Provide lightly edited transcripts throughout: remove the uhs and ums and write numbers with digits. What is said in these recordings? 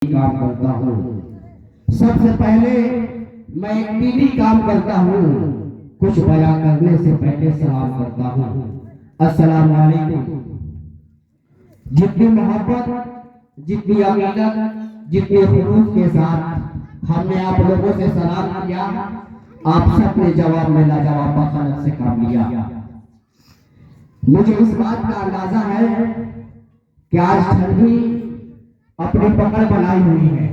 काम करता हूँ। सबसे पहले मैं एक दीनी काम करता हूँ। कुछ बयां करने से पहले सलाम करता हूँ। अस्सलाम वालेकुम। जितनी मोहब्बत, जितनी अकीदत, जितने खुलूस के साथ हमने आप लोगों से सलाम किया, आप सबने जवाब में लाजवाब बखरत से काम लिया। मुझे इस बात का अंदाजा है कि आज ठंडी अपनी पकड़ बनाई हुई है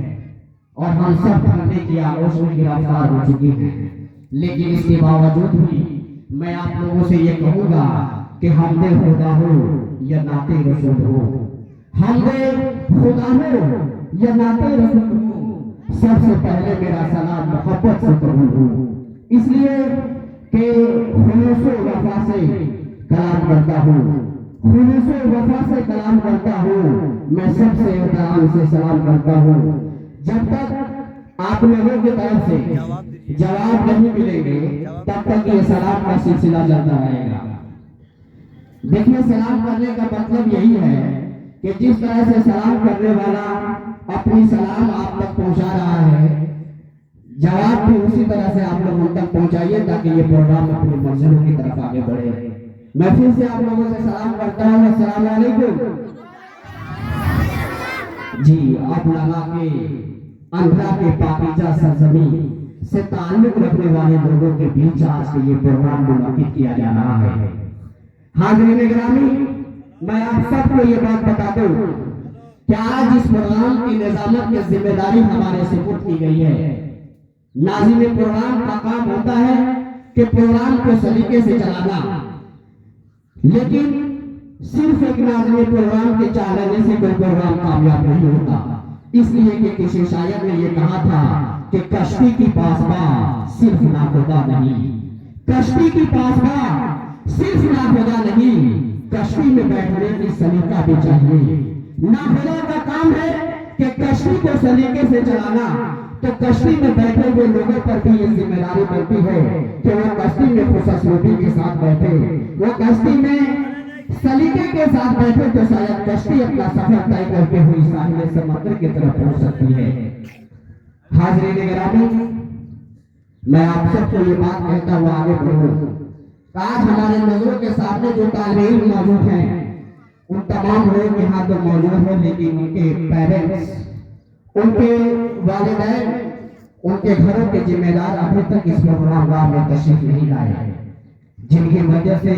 और हम सब ठंडे की आगोश में गिरफ्तार हो चुके हैं। लेकिन इसके बावजूद भी मैं आप लोगों से ये कहूंगा कि हमदे खुदा हो या नाते रसूल हो, हमदे खुदा हो या नाते रसूल हो, सबसे पहले मेरा सलाम मोहब्बत से कबूल हो, इसलिए कि खुलूस वफा से कलाम करता हूँ, खुलूस वफा से कलाम करता हूँ। मैं सबसे एहतराम से सलाम करता हूँ। जब तक आप लोगों की तरफ से जवाब नहीं मिलेंगे तब तक ये सलाम का सिलसिला चलता रहेगा। देखिए, सलाम करने का मतलब यही है कि जिस तरह से सलाम करने वाला अपनी सलाम आप तक पहुंचा रहा है, जवाब भी उसी तरह से आप लोग उन तक पहुंचाइए ताकि ये प्रोग्राम अपनी मंजिलों की तरफ आगे बढ़े। मैं फिर से आप लोगों से सलाम करता हूँ। अस्सलाम वालेकुम। जी, आप लगा के अंधा के पाकीज़ा सरज़मीं से ताल्लुक रखने वाले लोगों के बीच आज के ये प्रोग्राम मुनक्किद किया जा रहा है। हाज़रीन गिरामी, मैं आप सबको ये बात बता दूं कि आज इस प्रोग्राम की निजामत की जिम्मेदारी हमारे सुपुर्द की गई है। नाज़िम प्रोग्राम का काम होता है कि प्रोग्राम को सलीके से चलाना, लेकिन सिर्फ एक नाज़िम प्रोग्राम के चलाने से कोई प्रोग्राम कामयाब नहीं होता। इसलिए कि किसी शायर ने यह कहा था कि कश्ती की पासबा सिर्फ नाखुदा नहीं, कश्ती की पासबा सिर्फ नाखुदा नहीं, कश्ती में बैठने की सलीका भी चाहिए। नाखुदा का काम है कि कश्ती को सलीके से चलाना, तो कश्ती में बैठे हुए लोगों पर भी ये जिम्मेदारी बनती है कि वो कश्ती में खुशसलूकी के साथ बैठे, वो कश्ती में सलीके के साथ बैठे तो शायद कश्ती अपना सफर तय करके हुई साहिल समुद्र की तरफ पहुंच सकती है। हाज़रीन गिरामी, मैं आप सबको ये बात कहता हुआ आगे बढ़ूं। आज हमारे नजरों के सामने जो तालिब इल्म मौजूद हैं, उन तमाम लोग यहाँ तो मौजूद हैं, लेकिन उनके पेरेंट्स, उनके वालिदैन, उनके घरों के जिम्मेदार अभी तक इस प्रोग्राम में तशरीफ नहीं लाए, जिनकी वजह से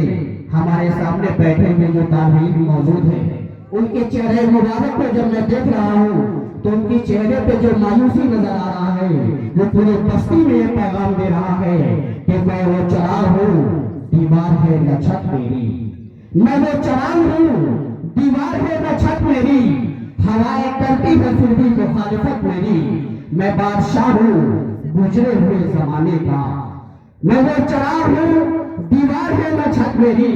हमारे सामने बैठे हुए जो तालिब मौजूद हैं, उनके चेहरे मुबारक को जब मैं देख रहा हूँ तो उनके चेहरे पे जो मायूसी नजर आ रहा है, वो पूरी बस्ती में ये पैगाम दे रहा है कि मैं वो चराग हूँ, दीवार है न छत मेरी, मैं वो चराग हूँ, दीवार है न छत मेरी, हवाएं करती है फिर भी मुखालिफत मेरी, मैं बादशाह हूँ गुजरे हुए जमाने का, मैं वो चराग हूँ, दीवार है न छत मेरी,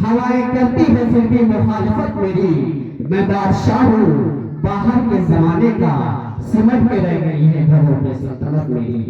हवाएं करती है फिर भी मुखालिफत मेरी, मैं बादशाह हूँ बाहर के जमाने का, सिमट के रह गई है घरों पे सल्तनत मेरी।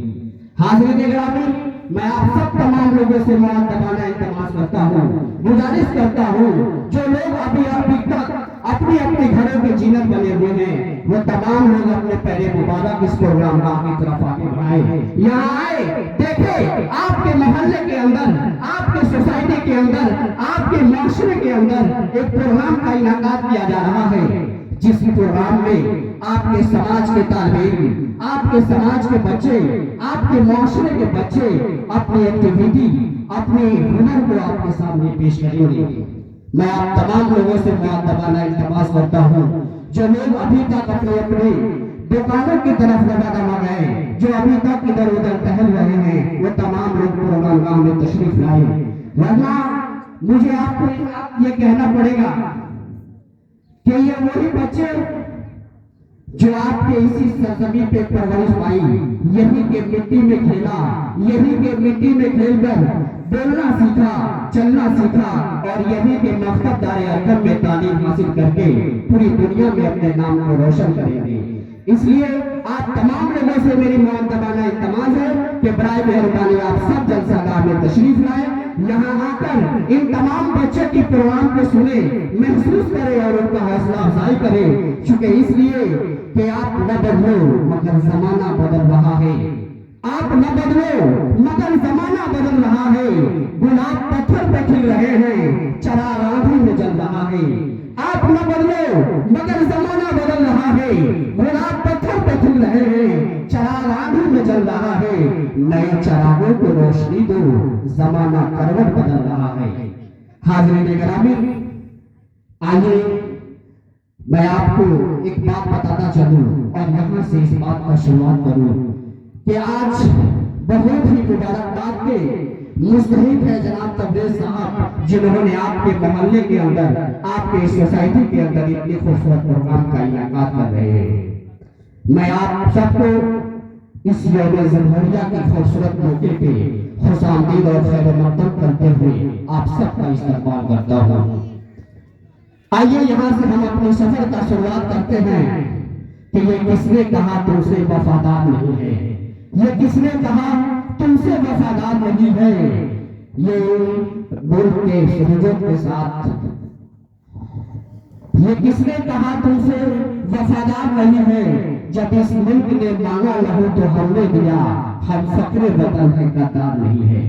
हाज़रीन गिरामी, मैं आप सब तमाम लोगों से मुआदबाना इल्तिमास करता हूँ, गुजारिश करता हूँ, जो लोग अभी तक अपनी अपने घरों के जीनत बने हुए हैं, वो तमाम लोग अपने पहले मुबारक इस प्रोग्राम की तरफ आगे बढ़ाए, यहाँ आए, देखे आपके मोहल्ले के अंदर, आपके सोसाइटी के अंदर, आपके माशरे के अंदर एक प्रोग्राम का इनाकात किया जा रहा है, जिस प्रोग्राम में आपके समाज के तालिब, आपके समाज के बच्चे, आपके माशरे के बच्चे अपनी एक्टिविटी, अपने हुनर को आपके सामने पेश करेंगे। मैं आप तमाम लोगों से मुआदबाना इल्तिमास करता हूँ, जो लोग अभी तक अपने अपने दुकानों की तरफ रवाना गए, जो अभी तक इधर उधर टहल रहे हैं, वो तमाम लोग प्रोग्राम में तशरीफ लाए, वरना मुझे आपको ये कहना पड़ेगा कि ये वही बच्चे जो आपके इसी सरजमीन पे परवरिश पाई, यही के मिट्टी में खेला, यही के मिट्टी में खेलकर बोलना सीखा, चलना सीखा, और यही के मकतब दारे अरकम में तालीम हासिल करके पूरी दुनिया में अपने नाम को रोशन करेंगे। इसलिए आप तमाम लोगों से मेरी मुआदबाना इल्तिमास है कि बराए मेहरबानी आप सब जलसागाह में तशरीफ लाए यहाँ आकर इन तमाम बच्चों की प्रोग्राम को सुने, महसूस करे और उनका हौसला अफजाई करे। चूंकि इसलिए कि आप न बदलो मगर जमाना बदल रहा है, आप न बदलो मगर जमाना बदल रहा है। गुलाब पत्थर पे खिल रहे हैं, चराग आंधी में जल रहा है। आप न बदलो मगर जमाना बदल रहा है, गुलाब पत्थर पे खिल रहे हैं, चराग आंधी में जल रहा है। नए चरागों को रोशनी दो, जमाना करवट बदल रहा है। हाज़रीन गिरामी, आइए मैं आपको एक बात बताता चलूं और यहाँ से इस बात का शुरुआत करूं कि आज बहुत ही मुबारकबाद के मुस्तहिक है जनाब तबरेज साहब, जिन्होंने आपके मोहल्ले के अंदर, आपके सोसाइटी के अंदर इतने खूबसूरत प्रोग्राम का इनेकाद कर रहे हैं। मैं आप सबको इस यौम जमहूरिया के खूबसूरत मौके पे खुशामदीद और खैर मकदम करते हुए आप सबका इस्तकबाल करता हूँ। आइए यहाँ से हम अपने सफर का शुरुआत करते हैं कि ये किसने कहा तुमसे वफादार नहीं है, ये किसने कहा तुमसे वफादार नहीं है। ये मुल्क के शहीदों के साथ, ये किसने कहा तुमसे वफादार नहीं है। जब इस मुल्क ने मांगा लहू तो हमने दिया, हम फक्रे वतन है गद्दार नहीं है।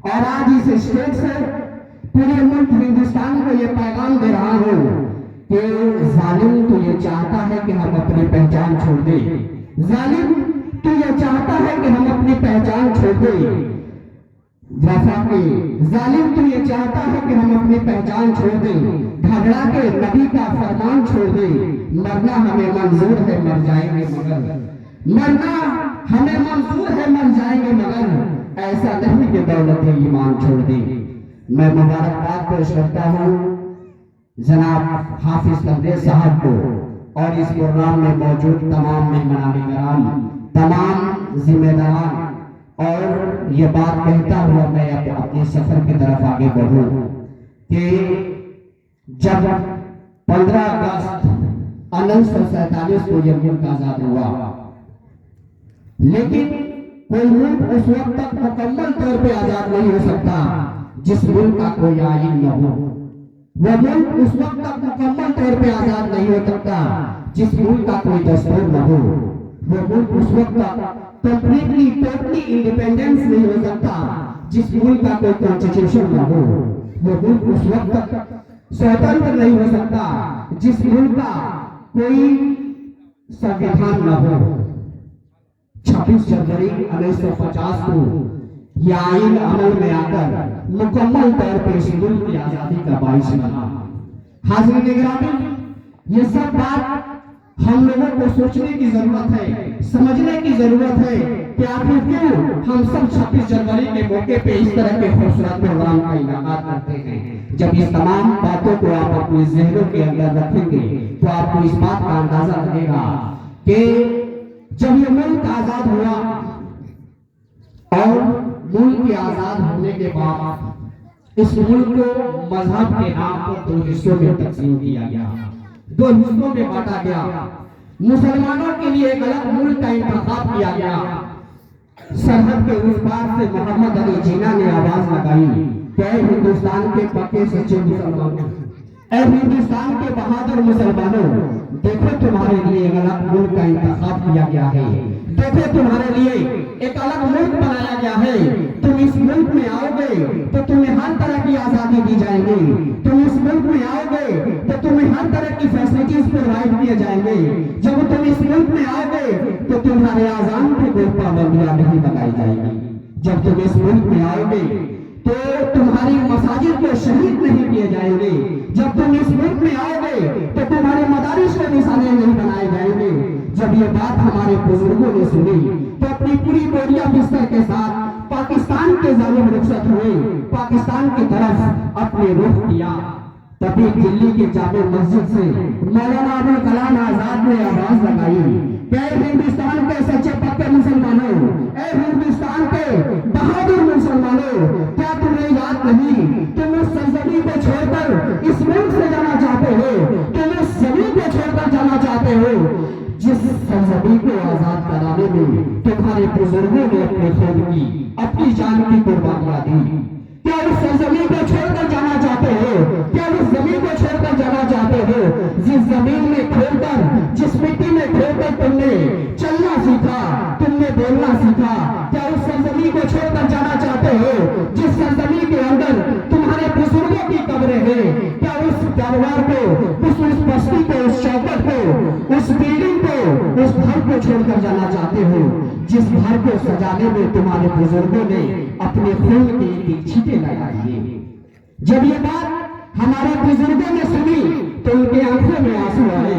और आज इस स्टेज से पूरे मुल्क हिंदुस्तान को ये पैगाम दे रहा हूँ कि जालिम तो ये चाहता है कि हम अपनी पहचान छोड़ दें, जालिम तो ये चाहता है कि हम अपनी पहचान छोड़ दें। वफा के जालिम तो ये चाहता है कि हम अपनी पहचान छोड़ दें, घबरा के नबी का फरमान छोड़ दें। मरना हमें मंजूर है मर जाएंगे मगर, मरना हमें मंजूर है मर जाएंगे मगर, ऐसा नहीं कि दौलत ईमान छोड़ दें। मैं मुबारकबाद पेश करता हूँ जनाब हाफिज तबरेज साहब को और इस प्रोग्राम में मौजूद तमाम मेहमान कराम, तमाम जिम्मेदार, और ये बात कहता हुआ मैं अपने सफर की तरफ आगे बढ़ूं कि जब 15 अगस्त 1947 को यह मुल्क आजाद हुआ, लेकिन कोई मुल्क उस वक्त तक मुकम्मल तौर पे आजाद नहीं हो सकता जिस मुल्क का कोई आईन न हो। वह मुल्क उस वक्त तक मुकम्मल तौर पे आजाद नहीं हो सकता जिस मुल्क का कोई दस्तूर न हो। वह मुल्क उस वक्त तक कंप्लीटली टोटली इंडिपेंडेंस नहीं हो सकता जिस मुल्क का कोई कॉन्स्टिट्यूशन न हो। वह मुल्क उस वक्त तक स्वतंत्र नहीं हो सकता जिस मुल्क का कोई संविधान न हो। 26 जनवरी 1950 को यह आइन अमल में आकर मुकम्मल तौर पर इस मुल्क की आजादी का बाइस बना। हाज़रीन गिरामी, ये सब बात हम लोगों को सोचने की जरूरत है, समझने की जरूरत है कि आखिर क्यों हम सब 26 जनवरी के मौके पे इस तरह के खूबसूरत प्रोग्राम का इनेकाद करते हैं। जब इस तमाम बातों को आप अपने जहनों के अंदर रखेंगे तो आपको इस बात का अंदाजा लगेगा कि जब ये मुल्क आजाद हुआ और मुल्क के आजाद होने के बाद इस मुल्क को मजहब के नाम पर 2 हिस्सों में तकसीम किया गया, 2 हिस्सों में बांटा गया। मुसलमानों के लिए एक अलग मुल्क का इंतखाब किया गया। सरहद के उस पार से मोहम्मद अली जिन्ना ने आवाज लगाई कि हिंदुस्तान के पक्के सच्चे मुसलमानों, ऐ हिंदुस्तान के बहादुर मुसलमानों, देखो तुम्हारे लिए एक अलग मुल्क का इंतखाब किया गया है, देखो तुम्हारे लिए एक अलग मुल्क बनाया गया है। तुम इस मुल्क में आओगे तो तुम्हें हर तरह की आजादी दी जाएगी, तुम इस मुल्क में आओगे तो तुम्हें हर तरह की फैसिलिटीज प्रोवाइड किए जाएंगे। जब तुम इस मुल्क में आओगे तो तुम्हारे आजान पे कोई पाबंदियां नहीं लगाई जाएगी। जब तुम इस मुल्क में आओगे तो तुम्हारी मसाजिद को शहीद नहीं किए जाएंगे। जब तुम इस मुल्क में आओगे तो तुम्हारे मदारिस को निशाने नहीं बनाए जाएंगे। जब ये बात हमारे बुजुर्गों ने सुनी तो अपनी पूरी बोरिया बिस्तर के साथ पाकिस्तान के जानिब रुखसत हुए, पाकिस्तान की तरफ अपने रुख किया। तभी दिल्ली के जामे मस्जिद से मौलाना अबुल कलाम आजाद ने आवाज लगाई, हिंदुस्तान के सच्चे पक्के मुसलमानों, ऐ हिंदुस्तान के बहादुर मुसलमानों, क्या तुम्हें याद नहीं तुम उस सरजमी को छोड़कर इस मुल्क से जाना चाहते हो, तुम उस जमीन को छोड़कर जाना चाहते हो जिस सरजमी को आजाद कराने में तुम्हारे बुजुर्गों ने अपने खून की, अपनी जान की कुर्बानियां दी। क्या उस चलना सीखा, तुमने बोलना सीखा। क्या उस सरजमी को छोड़कर जाना चाहते हो जिस सरजमी के अंदर तुम्हारे बुजुर्गों की कब्रें हैं? क्या उस परिवार को, उस बस्ती को, उस चौकट को, उस बिल्डिंग को, उस घर को छोड़कर जाना चाहते हो जिस घर को सजाने में तुम्हारे बुजुर्गों ने अपने खून की छींटे लगाई? जब ये बात हमारे बुजुर्गों ने सुनी तो उनके आंखों में आंसू आए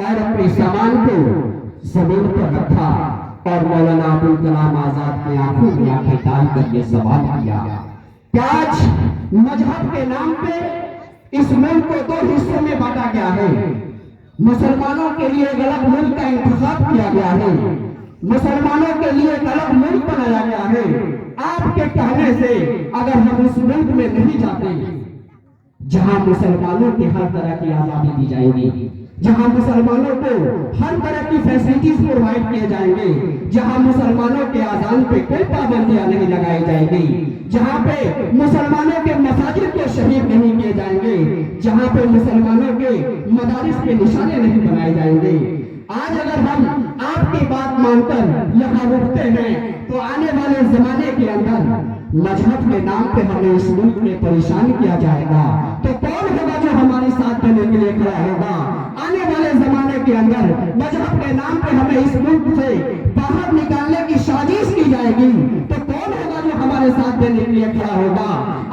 और अपने सामान को जमीन पर रखा और मौलाना अबुल कलाम आजाद की आंखों में आंखें डालकर ये सवाल किया कि आज मजहब के नाम पे इस मुल्क को दो हिस्सों में बांटा गया है। मुसलमानों के लिए एक अलग मुल्क का इंतखाब किया गया है, मुसलमानों के लिए एक अलग मुल्क बनाया गया है। आपके कहने से अगर हम उस मुल्क में नहीं जाते जहां मुसलमानों की हर तरह की आजादी दी जाएगी, जहां मुसलमानों को हर तरह की फैसिलिटीज प्रोवाइड किए जाएंगे, जहां मुसलमानों के आजान पे कोई पाबंदियां नहीं लगाई जाएंगी, जहां पे मुसलमानों के मसाजिद को शहीद नहीं किए जाएंगे, जहां पे मुसलमानों के मदारिस के निशाने नहीं बनाए जाएंगे। आज अगर हम आपकी बात मानकर यहाँ रुकते हैं तो आने वाले जमाने के अंदर मजहब के नाम पे हमें इस मुल्क में परेशान किया जाएगा। तो कौन होगा जो हमारे साथ देने के लिए खड़ा होगा? आने वाले जमाने के अंदर मजहब के नाम पे हमें इस मुल्क से बाहर निकालने की साजिश की जाएगी तो कौन होगा जो हमारे साथ देने के लिए खड़ा होगा?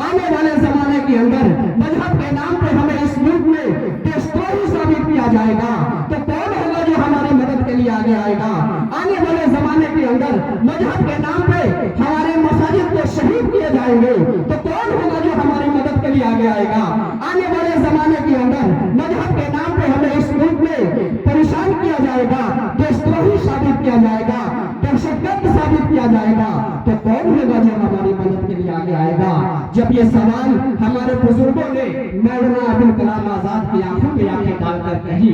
आने वाले जमाने के अंदर मजहब के नाम पे हमें इस मुल्क में देशद्रोही साबित किया जाएगा तो कौन होगा जो हमारी मदद के लिए आगे आएगा? आने वाले जमाने के अंदर मजहब के नाम पे हमारे मसाजिद को शहीद किए जाएंगे तो कौन होगा जो हमारी मदद के लिए आगे आएगा? आने वाले जमाने के अंदर मजहब के नाम पे हमें इस मुल्क में परेशान किया जाएगा, देशद्रोही साबित किया जाएगा, दहशतगर्द साबित किया जाएगा तो कौन होगा जो हमारी मदद के लिए आगे आएगा? जब ये सवाल हमारे बुजुर्गों ने मौलाना अबुल कलाम आजाद की आंखों में आंखें डालकर कही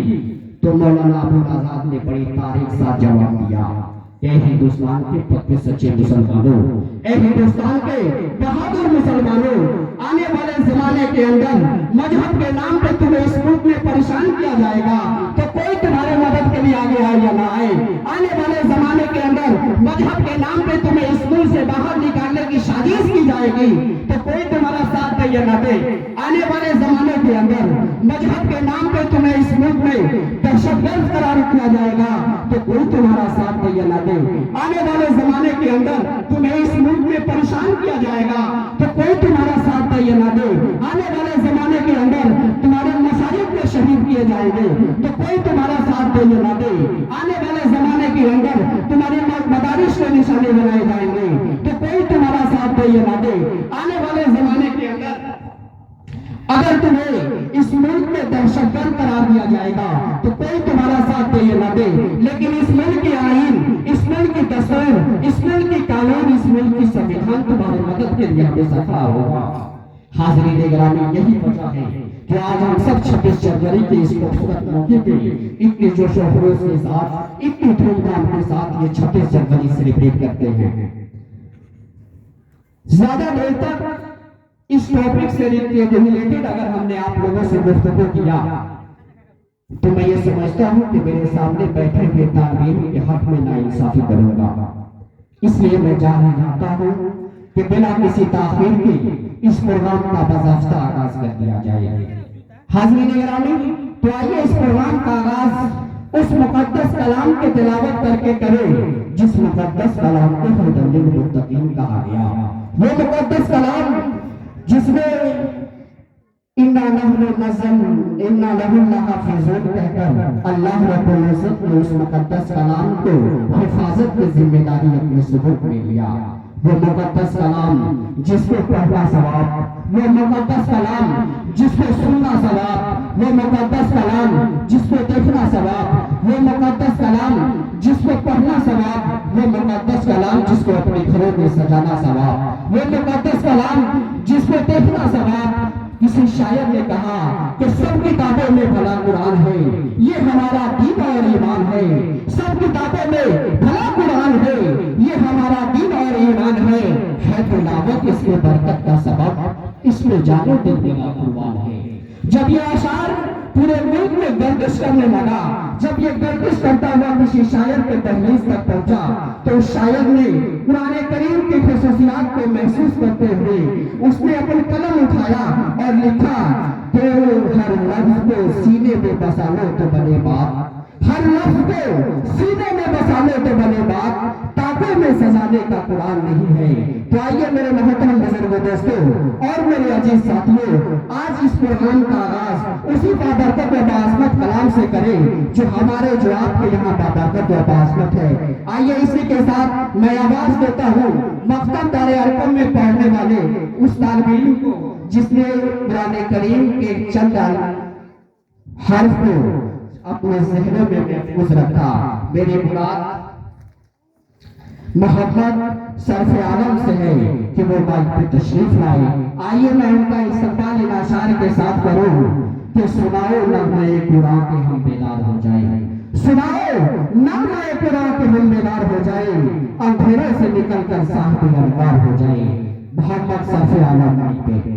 तो मौलाना अबुल आजाद ने बड़ी तारीफ साथ जवाब दिया, ए हिंदुस्तान के पक्के सच्चे मुसलमानों, ए हिंदुस्तान के बहादुर मुसलमानों, आने वाले जमाने के अंदर मजहब के नाम पे तुम्हें इस मुल्क में परेशान किया जाएगा तो कोई तुम्हारे मदद के लिए आगे आए या ना आए। आने वाले जमाने के अंदर मजहब के नाम पे तुम्हें इस मुल्क से बाहर निकालने की साजिश की जाएगी तो कोई तुम्हारा साथ दे या ना दे। आने वाले जमाने के अंदर मजहब के नाम पे तुम्हें इस मुल्क में दहशतगर्द करार किया जाएगा तो कोई तुम्हारा साथ दे या ना दे। आने वाले जमाने के अंदर तुम्हें इस मुल्क में परेशान किया जाएगा तो कोई तुम्हारा साथ दे या ना दे। आने वाले जमाने के अंदर तुम्हारे मसाजिद में शहीद किए जाएंगे तो कोई तुम्हारा साथ दे या ना दे। आने वाले जमाने के अंदर तुम्हारे मदारिस के निशाने बनाए जाएंगे तो कोई तुम्हारा साथ दे या ना दे। आने वाले जमाने के अंदर अगर तुम्हें इस मुल्क में दहशतगर्द करार दिया जाएगा तो कोई तुम्हारा साथ दे या ना दे। लेकिन इस मुल्क की आईन, इस मुल्क की दस्तूर, इस मुल्क की कानून, इस मुल्क की संविधान तुम्हारी मदद के लिए हमेशा खड़ा होगा। हाज़रीन गिरामी, यही वजह है कि आज हम सब 26 जनवरी के इस खूबसूरत मौके पे इतने जोश और खरोश के साथ, इतनी धूमधाम के साथ ये 26 जनवरी सेलिब्रेट करते हैं। ज्यादा देर तक इस टॉपिक से रिलेटेड अगर हमने आप लोगों से गुफ्तगू किया तो मैं ये समझता हूं कि मेरे सामने बैठे हुए तालिबीन के हक में नाइंसाफी करूंगा। इसलिए मैं जानना चाहता हूं कि बिना किसी ताखीर के इस प्रोग्राम का बाज़ाब्ता आगाज कर दिया जाए। हाज़रीन गिरामी, तो आइए इस प्रोग्राम का आगाज उस मुक़द्दस कलाम के तिलावत करके करें जिस मुक़द्दस कलाम को हुदल लिल मुत्तकीन कहा गया। वो मुक़द्दस कलाम जिसमें इन्ना नहनु नज़्ज़ल इन्ना लहु लहाफ़िज़ून कहकर अल्लाह रब्बुल इज़्ज़त ने उस मुक़द्दस कलाम को हिफाजत की जिम्मेदारी अपने सुबुर्द में लिया। वो मुक़द्दस कलाम जिसको पढ़ना सवाब, वो मुक़द्दस कलाम जिसको सुनना सवाब, वो मुक़द्दस कलाम जिसको देखना सवाब, वो मुक़द्दस कलाम जिसको पढ़ना सवाब, वो मुक़द्दस कलाम जिसको अपने घरों में सजाना सवाब, वो मुक़द्दस कलाम जिसको देखना सवाब। किसी शायर ने कहा कि सब किताबों में भला कुरान है, ये हमारा दीन और ईमान है। सब किताबों में भला कुरान है, ये हमारा दीन और ईमान है तिलावत इसमें बरकत का सबब, इसमें जानो दिल मेरा कुर्बान है। जब ये अशार पूरे ये मुल्क में गर्दिश करने लगा। जब ये गर्दिश करता हुआ किसी शायर के दहलीज तक पहुंचा तो शायर ने कुरान करीम की खुसूसियात को महसूस करते हुए उसने अपनी कलम उठाया और लिखा कि हर लफ्ज को सीने में बसा लो तो बने बात, हर लफ्ज को सीने में बसा लो तो बने बात, ताकों में सजाने का कुरान नहीं है। तो आइए मेरे मोहतरम बुजुर्गों, दोस्तों और मेरे अजीज साथियों, आज इस कुरान का आगाज उसी बाबरकत व बाज़मत कलाम से करें जो हमारे, जो आपके यहाँ बाबरकत व बाज़मत है। आइए इसी के साथ मैं आवाज देता हूँ मकतब दारे अरकम में पढ़ने वाले उस तालिब इल्म को जिसने कुरान करीम के चंद हर्फ को अपने ज़हनों में महफूज रखा। मेरी मुराद मोहम्मद सरफ़े आलम से है कि वो माइक पे तशरीफ लाए। आइए मैं उनका इस्तकबाल इन अशार के साथ करूं कि सुनाओ नग़्मे कुरान के हम बेदार हो जाए, सुनाओ नग़्मे कुरान के हम बेदार हो जाए, अंधेरे से निकल कर साहिब अनवार हो जाए। मोहम्मद सरफ़े आलम माइक पे।